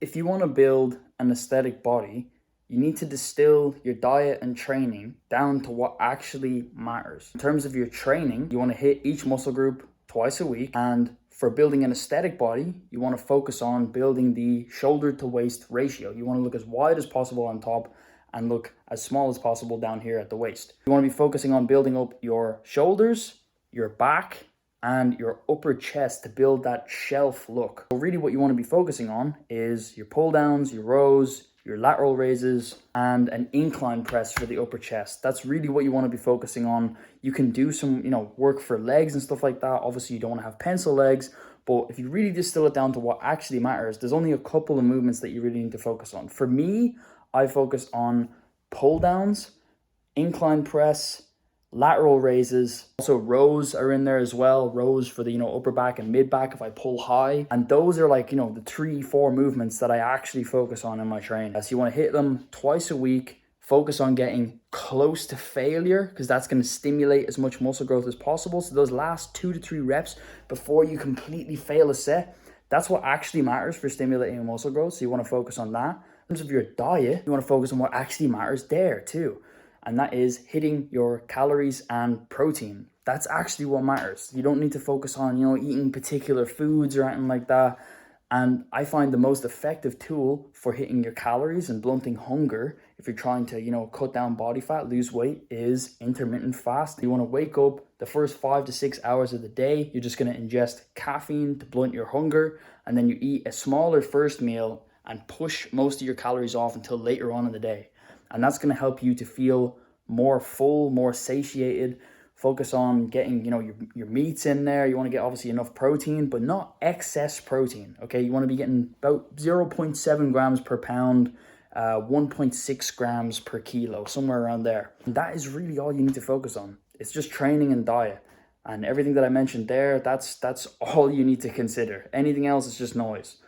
If you want to build an aesthetic body, you need to distill your diet and training down to what actually matters. In terms of your training, you want to hit each muscle group twice a week. And for building an aesthetic body, you want to focus on building the shoulder to waist ratio. You want to look as wide as possible on top and look as small as possible down here at the waist. You want to be focusing on building up your shoulders, your back, and your upper chest to build that shelf look. So really what you want to be focusing on is your pull downs, your rows, your lateral raises, and an incline press for the upper chest. That's really what you want to be focusing on. You can do some, work for legs and stuff like that. Obviously you don't want to have pencil legs, but if you really distill it down to what actually matters, there's only a couple of movements that you really need to focus on. For me, I focus on pull downs, incline press, lateral raises. Also rows are in there as well. Rows for the upper back and mid back if I pull high. And those are like the 3-4 movements that I actually focus on in my training. So you want to hit them twice a week. Focus on getting close to failure because that's going to stimulate as much muscle growth as possible. So those last 2 to 3 reps before you completely fail a set, that's what actually matters for stimulating muscle growth. So you want to focus on that. In terms of your diet, you want to focus on what actually matters there too. And that is hitting your calories and protein. That's actually what matters. You don't need to focus on, eating particular foods or anything like that. And I find the most effective tool for hitting your calories and blunting hunger, if you're trying to, cut down body fat, lose weight, is intermittent fasting. You want to wake up the first 5 to 6 hours of the day. You're just going to ingest caffeine to blunt your hunger. And then you eat a smaller first meal and push most of your calories off until later on in the day. And that's going to help you to feel more full, more satiated. Focus on getting, your meats in there. You want to get obviously enough protein, but not excess protein. Okay, you want to be getting about 0.7 grams per pound, 1.6 grams per kilo, somewhere around there. And that is really all you need to focus on. It's just training and diet. And everything that I mentioned there, that's all you need to consider. Anything else is just noise.